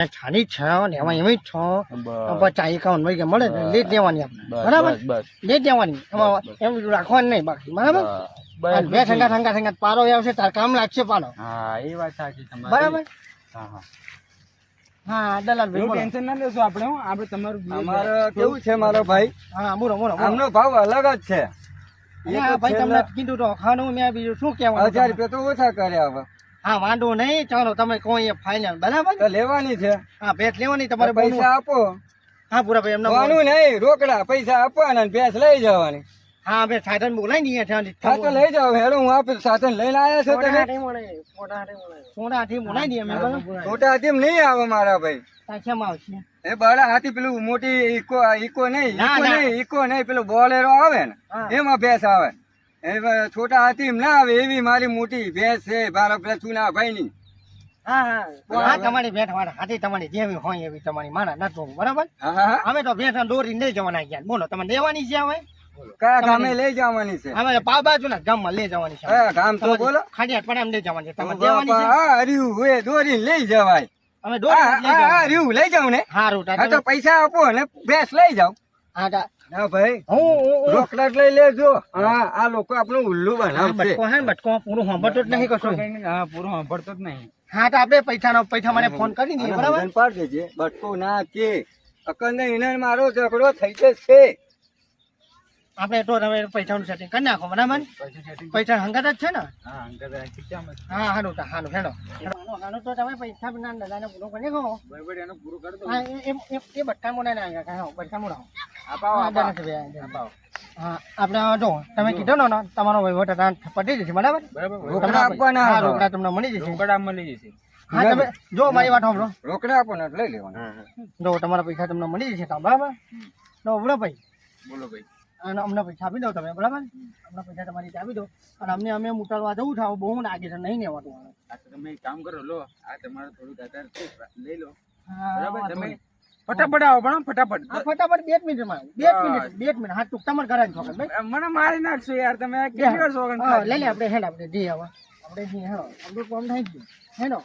છાની છ ને એમાં એમ જ છ 50 51 વાગે મળે ને લેટ દેવાની આપણે બરાબર લેટ દેવાની એમાં એમ રાખવાનું નહીં બાકી બરાબર બે ઠંગા પારો આવશે તાર કામ લાગશે પારો હા એ વાત સાચી તમારી બરાબર હા હા હા દલાલ ભાઈ ટેન્શન ના લેશો આપણે આપણે તમારું અમારે કેવું છે મારો ભાઈ હા મોરો આમનો ભાવ અલગ જ છે ભાઈ તમને કીધું તો ખાનું મેં બીજું શું કહેવાનું 1000 રૂપિયા તો ઓછા કર્યા હવે હા વાંધો નહીં ચાલો તમે કોઈ ફાઇનલ બરાબર તો લેવાની છે હા ભેટ લેવાની તમારે પૈસા આપો હા પૂરા ભાઈ એમને વાનું નહીં રોકડા પૈસા આપવાના ને ભેંસ લઈ જવાની હા બે સાધન બોલાઈ દઈએ હા તો લઈ જાઓ હેડો હું આપે સાધન લઈને આવ્યા છો તમે સોડા થી બોલાઈ દઈએ મેં બરાબર છોટા હાથી નહીં આવે મારા ભાઈ કેમ આવશે એ બડા હાથી પેલું મોટી ઈકો નહીં પેલું બોલેરો આવે ને એમાં ભેંસ આવે એ છોટા હાથી ના આવે એવી મારી મોટી ભેંસ છે મારા પેલા ચૂના ભાઈ ની હા તમારી ભેટ વાળા હાથી તમારી જેવી હોય એવી તમારી મારા નતો બરાબર અમે તો ભેટ દોરી લઈ જવાના ગયા બોલો તમે લેવાની છે હવે કયા ગામે લઈ જવાની છે અમે પા બાજુ ના ગામમાં લઈ જવાની છે ગામ તો બોલો ખાડિયાટ પડામ લઈ જવાની છે તમે દેવાની છે હર્યું હોય દોરી લઈ જવાય અમે દોરી હર્યું લઈ જાવ ને સારું તો પૈસા આપો ને ભેંસ લઈ જાવ ના ભાઈ રોકડા લઈ લેજો હા આ લોકો આપણું ઉલ્લુ બનાવશે બટકો પૂરું સાંભળતો જ નહીં કશું હા પૂરું સાંભળતો જ નહીં હા તો આપણે પૈસા મને ફોન કરી દઈએ બરાબર પાડી દેજે બટકો ના કે અકલ ને એને મારો ઝઘડો થઈ જશે આપણે તો તમે પૈસાનું સેટિંગ કરી નાખો બરાબર પૈસા હંગાત જ છે ને હા હારું હેડો હારું તો તમે પૈસા ના દાદાને પૂરો કરી નાખો એ બટકા મોડા ના આવ્યા બટકા મોડા હા આપણે જો તમે કીધો ને તમારો વહીવટ પટી જશે બરાબર રોકડા તમને મળી જશે હા તમે જો મારી વાત સાંભળો રોકડા આપો ને લઈ લેવાના જો તમારા પૈસા તમને મળી જશે બરાબર તો બોલો ભાઈ બોલો ભાઈ અને અમને પૈસા આપી દો તમે બરાબર અમને પૈસા તમારી આપી દો અને અમે ઉતારવા જવું થાવ બહુ લાગે છે નહીં લેવાનું તમે એક કામ કરો લો આ તમારે થોડું દાદા લઈ લો બરાબર તમે ફટાફટ આવો પણ ફટાફટ 2 મિનિટમાં 2 મિનિટ હા ટૂંક તમારે ઘરે છો મને મારી નાખશો યાર તમે કેટલી વાર સોગન લઈ લે આપણે હેડ આપણે જી હવે આપણે જી હેડો આપણું કામ થઈ ગયું હેડો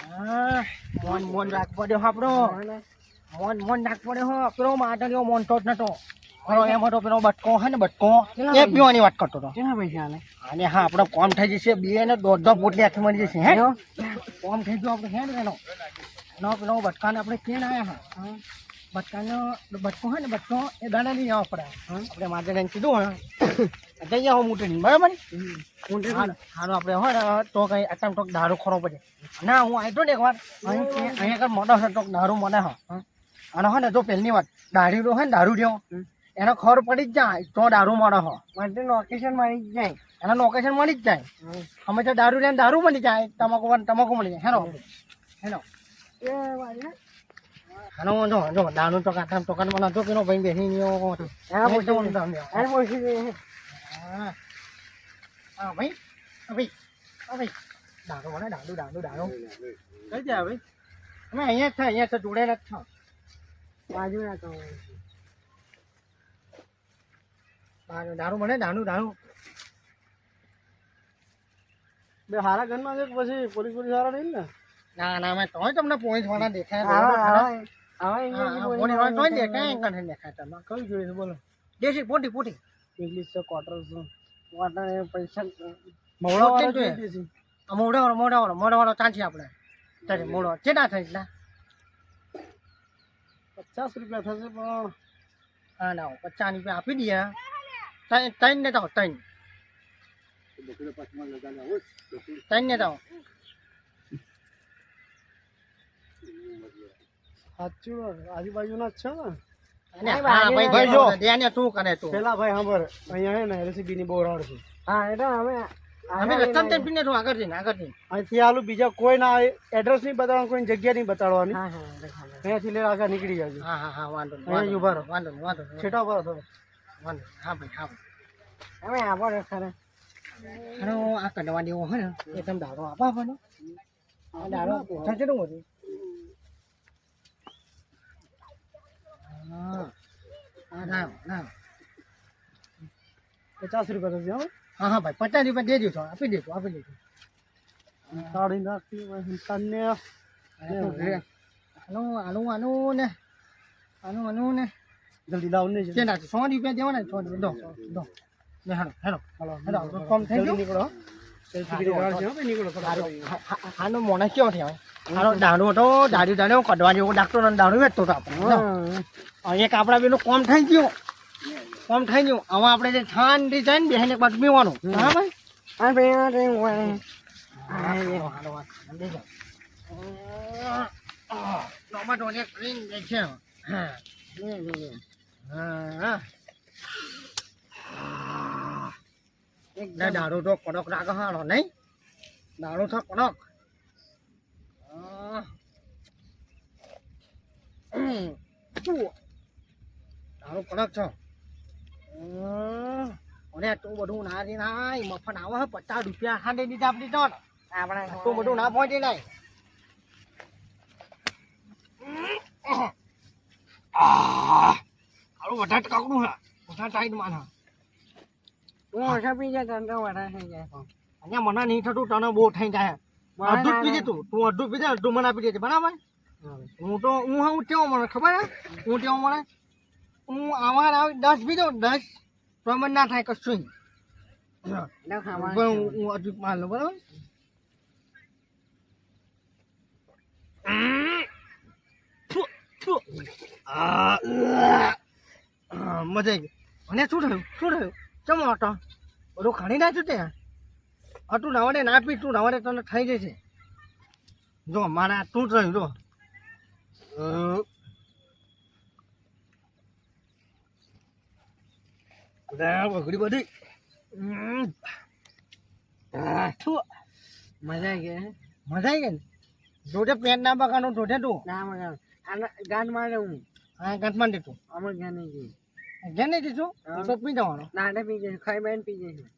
હા મોન રાખ પડ્યો આપણો મોન નાખ પડ્યો હો પેલો માટો મોન તો જ નતો એમ હતો પેલો બટકો હે ને બટકો એ પીવાની વાત કરતો હતો કેના પૈસા અને હા આપણો કોમ થઈ જશે બે ને દોઢ પોટલી આખી મળી જશે હે કોમ થઈ ગયો આપણે હેડ એનો પેલો બટકાને આપણે કેણ આવ્યા હા બટકાનો બટકો હે ને બટકો એ દાડા લઈ આવવા પડે આપણે માતાને કીધું ને જઈ આવો મૂટણી બરાબર હાલો આપણે હોય તો કઈ આટમ ટોક દારૂ ખરો પડે ના હું આવ્યો ને એકવાર અહીંયા કઈ મોટો છે ટોક દારૂ મને અને હો ને જો પહેલી વાત દારૂ હોય ને દારૂ રહ્યો એનો ખબર પડી જ જાય તો દારૂ મળે હો માટે લોકેશન મળી જ જાય એના લોકેશન મળી જ જાય અમે તો દારૂ લઈને દારૂ મળી જાય તમાકુ મળી જાય હેલો હેલો જો દારૂ તો કાંઠા ટોકન મને હતો પેલો ભાઈ બેસી ગયો હા ભાઈ દારૂ મને દારૂ કઈ જાય ભાઈ અમે અહીંયા છે જોડેલા જ છો બાજુ ના તો દારૂ મને દારૂ બે હારા ઘરમાં છે પછી પોલીસ સારા નહીં ને ના મેં તો તમને પોલીસ વાળા દેખાય કઈ જોઈએ બોલો દેશી પોટી ઇંગ્લિશ છે ક્વાર્ટર પૈસા મોડા ચાંચી આપણે મોડો કેટલા થાય એટલા 50 રૂપિયા થશે પણ હા ના 50 રૂપિયા આપી દઈએ ત્રણ ને તો ત્રણ ને તો સાચું આજુબાજુના જ છે તું કરે તું પેલા ભાઈ સાંભળ અહીંયા હે ને રેસીપી ની બહુ રાડ છે હા એટલે અમે રસ્તા પીને તું આગળ અહીંથી આલુ બીજા કોઈ ના એડ્રેસ નહીં બતાવવાનું કોઈ જગ્યા નહીં બતાડવાની અહીંયાથી લઈને આગળ નીકળી જાય હા વાંધો નહીં ઉભા રહો વાંધો છેટા ઉભા રહો વાંધો હા ભાઈ હવે આપણે ખરે આ કડવા દેવો હોય ને એ તમે દાડો આપવાનો દાડો થશે શું હતું 50 રૂપિયા થશે હા ભાઈ 50 રૂપિયા દેજો છો આપી દેજો સાડી નાખી તને આનું ને જલ્દી લાવ ને છે ના 100 રૂપિયા દેવાના 100 દો ને હેલો આપણો કામ થઈ ગયું નીકળો આનો મોણા કેવો થયો આનો દાડો હતો દાડી કડવા જેવો ડાક્ટર દાડો વેચતો હતો આપણે એક આપણા બેનું કામ થઈ ગયું હવે આપણે જે ઠંડી જાય ને બેહીને પાછું પીવાનું બરાબર ટોમેટો ને ક્રીમ છે દાડો તો કડક રાખો હાડો નહીં દાડો તો કડક દાડો કડક છો અને તું બધું ના દે નાય મફત આવે 50 રૂપિયા ખાંડે દીધા આપણી તો આપણે તું બધું ના પહોંચી નાય આલું વધારે કાકડું હા વધારે ટાઈટ માના તું ઓછા પી જાય તને વધારે થઈ જાય અહીંયા મને નહીં થતું તને બહુ થઈ જાય અડધું પી તું અડધું પી જાય અડધું મને આપી દેજે બરાબર હું કેવો મને ખબર હે હું કેવો મને હું આમાં આવી 10 પી દઉં 10 તો મને ના થાય કશું હું અડધું માર લઉં બરાબર મજા આવી ગઈ અને શું થયું ચમ હતો બધું ખાણી નાખ્યું ત્યાં તું નવાડે ના પી તું નવાડે તને થઈ જશે જો મારા તું રહ્યું જો બગડી બધી મજા આવી ગઈ ને જોડે પેન ના બગાડો જોડે તું ના મજા ગાંઠ મારે હું હા ગાંઠ માંડે તું અમે જ્ઞાન નહીં દીધું તો પી જવાનો ના પી જઈશું ખાઈ બેન પી જઈશું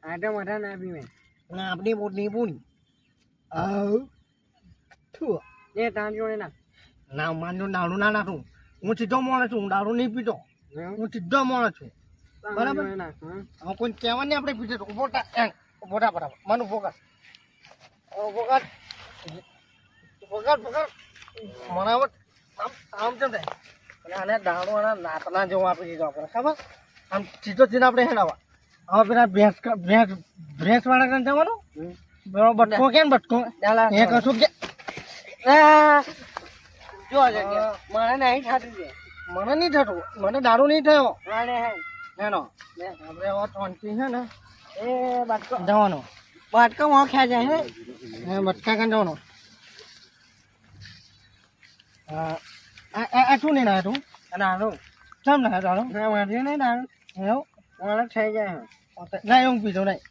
આટા મોટા ના પીવે ના આપણી મોટની પૂરી એ તાણ જોડે ના માનજો દારૂ ના નાખું હું સીધો માણસ છું હું દારૂ નહીં પીતો હું સીધો માણસ છું બરાબર હવે કોઈ કહેવા નહીં આપણે પીધે ફોટા બરાબર માનું ફોકસ મનાવટ આમ કેમ થાય અને આને દાણો અને નાતના જેવું આપી દીધો આપણે ખબર આમ સીધો આપણે હેડાવા હવે પેલા ભેંસ વાળા કાન જવાનું બટકો કેમ બટકો એ કશું કે જો મને નહીં થતું છે મને નહીં થતું મને દારૂ નહીં થયો એનો આપણે શાંતિ છે ને એ બટકો જવાનો બટકો મોખ્યા જાય હે બટકા કાન જવાનો શું નહીં ના તું દારૂ કેમ ના દારૂ મારી નહીં દારૂ એવું મને થઈ જાય ના એવું પીધો નહીં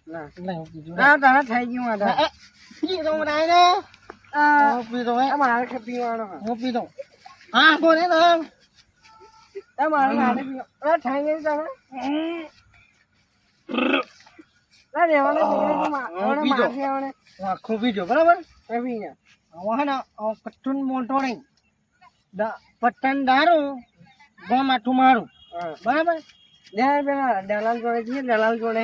હું પીધું ના તારે થઈ ગયું પીધો ને પીધો મારે પીવાનો હું પીધો હા બોલે મારે થઈ ગયું તમે આખું પીધો બરાબર હવે ને કચ્છું મોટો નહીં પટ્ટન દારૂ ગમ આઠું મારું બરાબર દલાલ જોડે છીએ દલાલ જોડે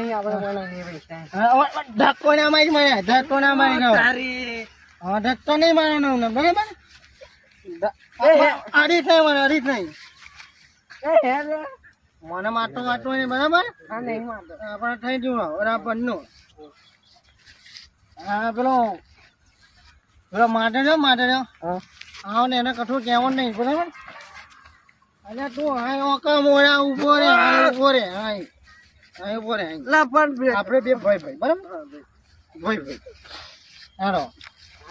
ધક્કો ના મારી મને ધક્કો ના મારી હા ધક્કો નહીં મારવાનો ને બરાબર અડીસ નહીં મને અડીસ નહીં મને માટો નહીં બરાબર આપણે થઈ ગયું બરાબર નું હા પેલો માટે રહ્યો આવો ને એને કઠોર કહેવાનું નહીં બરાબર અરે તું હાય ઓકા મોરા ઉભો રે આપણે બે ભાઈ બરાબર ભાઈ હારો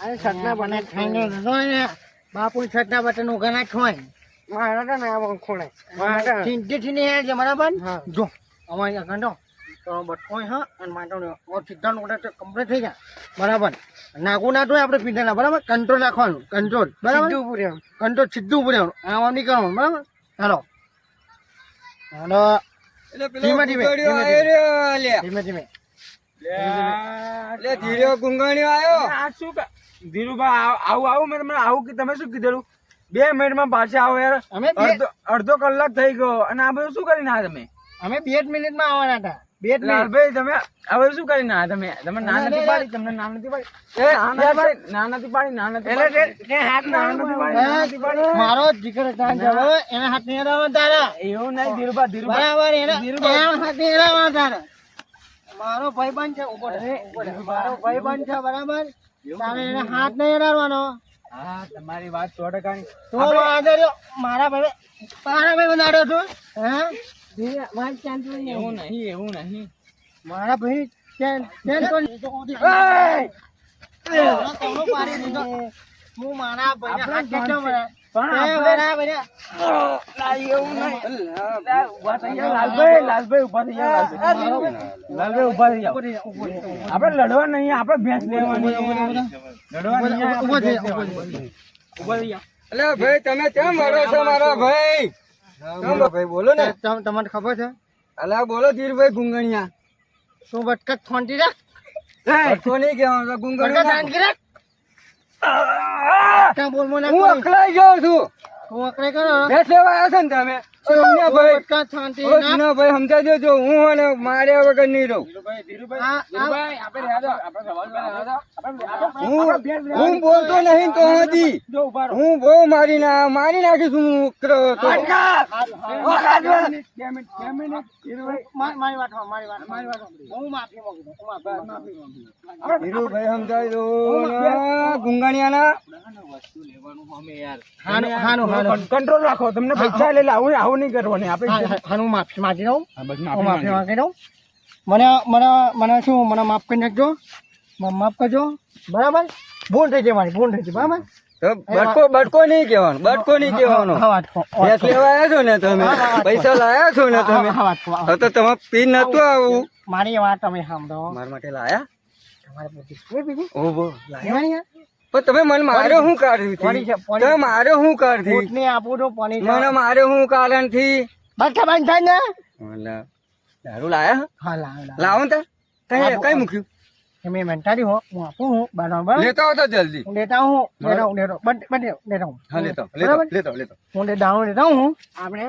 આ છટના બને ખાઈને બાપુ છટના બટન ઉગા ના છોય મારા તો ના ખોળે મારા ચિંતી ને છે બરાબર જો અમારી ગંડો તો બટકો હા અને માટો સીધા નોટા કમ્પ્લીટ થઈ ગયા બરાબર નાગું ના તો આપણે પીધેલા બરાબર કંટ્રોલ રાખવાનું કંટ્રોલ બરાબર કંટ્રોલ સીધું પૂર્યા આવા નહીં કરવાનું બરાબર હાલો ધીમે ધીમે ધીરે ગુંગાણીઓ આવ્યો ધીરુભાઈ આવું મેં આવું કે તમે શું કીધેલું 2 મિનિટમાં પાછા આવો યાર અમે અડધો કલાક થઈ ગયો અને આ બધું શું કરીને આ તમે અમે 2 મિનિટમાં આવવાના હતા બે જ મિનિટ. લાલભાઈ તમે હવે શું કરી ના તમે તમે ના નથી પાડી તમને ના નથી પાડી ના નથી પાડી ના નથી પાડી મારો જીગર તાન જવો એના હાથ નહીં અડાવવાનો તારા. એવું નહીં ધીરુભા ધીરુભા બરાબર એના હાથ નહીં અડાવવાનો તારા. મારો ભાઈબંધ છે ઉભો રહે, ઉભો રહે. મારો ભાઈબંધ છે બરાબર તારે એને હાથ નહીં અડાવવાનો. હા તમારી વાત 100% તો વાંધો રહ્યો. મારા ભાઈ બનાડ્યો છું હે વાત ચાલતું નહીં. એવું નહીં એવું નહીં મારા ભાઈ હું મારા ભાઈને હાથ ખેંચો મને. લાલભાઈ ઉભા થઈ જાઓ લાલભાઈ ઉભા થઈ જાઓ આપણે લડવા નહીં આપણે ભેંસ લેવાની લડવા નહીં ઉભો થઈ ભેંસ જાઓ, લેવાની. ઉભા થઈ જાઓ એટલે ભાઈ તમે કેમ મરો છો મારા ભાઈ? કેમ ભાઈ બોલો ને. તમને ખબર છે અલા બોલો ધીરભાઈ ગુંગણિયા. તું બટકત થોંટી રાખ. ભટકો નહીં કહેવાનો બટકત ગુંગણિયા. શાંતિ રાખ. ક્યાં બોલવો ના હું કોઈ. અકળાઈ ગયો છું. તું અકળે કરો ભેંસ લેવા આવ્યો છે ને તમે સમજ્યા ભાઈ? બટકત શાંતિ ઓ રાખ. જીના ભાઈ સમજાઈ દેજો હું અને માર્યા વગર નહીં રહું. ધીરુભાઈ આપણે રહેવા દો આપણે સવાલ રહેવા દો હું બોલતો નહીં તો હજી જો ઉભા રહો હું બહુ મારી નાખીશ હું ઉકળો તો. બે મિનિટ ધીરુભાઈ મારી વાત સાંભળ, મારી વાત સાંભળ. હું માફી માંગુ છું, હું માફી માંગુ છું. ધીરુભાઈ સમજાઈ દો ને ગુંગણિયાના. કંટ્રોલ રાખો તમને પૈસા લઈ આવું આવું નહીં કરવાની આપણે હાનું માફી માંગી દઉં. બસ હું માફી માંગી દઉં. મને શું મને માફ કરી નાખજો. માફ કરજો બરાબર. ભૂલ થઈ ગઈ મારી, ભૂલ થઈ ગઈ બરાબર. તો બટકો નહીં કહેવાનો, બટકો નહીં કહેવાનો. હા વાત કહો. ભેંસ લેવા આવ્યા છો ને તમે, પૈસા લાયા છો ને તમે, હા વાત કહો. હવે તો તમે પી નતું આવું. મારી વાત તમે સાંભળો. મારા માટે લાયા? તમારે પૂછી કોઈ બીજી ઓહો લેવાની છે? પણ તમે મને માર્યો શું પડી છે, કારણથી? પડી. તમે માર્યો શું કારણથી? પોતની આપું છું પાણી છે. મને માર્યો શું કારણથી? બસ બંધ થાય ને. અલા, દારૂ લાયા? હા લાવ લાવ. લાવો ને તાર. કઈ મૂક્યું? મેં મેન્ટાલી હો હું આપું હું બરાબર. લેતા હો તો જલ્દી. હું લેતા હું લેતા હું લેતા બંધ બંધ લેતા હું. હા લેતો લેતો. હું લેતા હું. આપણે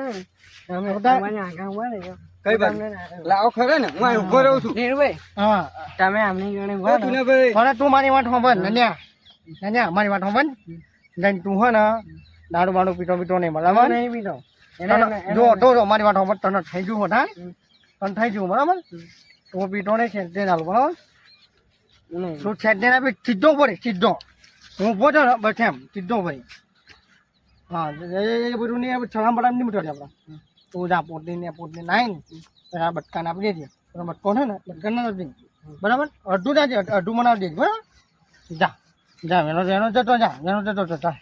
કઈ બાજુ? લાવો ખરા ને, હું અહીં ઉભો રહું છું. હા તમે આમની જોડે ઉભા તું ને ભાઈ. હવે તું મારી વાત સાંભળ નન્યા. નન્યા મારી વાત સાંભળ. જઈને તું હે ને દારૂ બારૂ પીતો નહીં બરાબર. નહીં પીતો. જો મારી વાત સાંભળ. તને થઈ ગયું હોતા તને થઈ ગયું બરાબર. તું પીતો નહીં છે તે દારૂ બરાબર. તું છે તેને આપી સીધો પડે સીધો. હું ઉભો છો ને બસ એમ સીધો પડે. હા એ બધું નહીં સલામ બલામ નહીં મૂકવાની આપણે. તું જા પોટની નાઈ ને બટકાને આપી દેજે. બટકો છે ને બટકાને નથી બરાબર. અડધું જાજે અડધું મને આપી દેજે બરાબર. જા જા એનો જતો જા એનો જતો જા.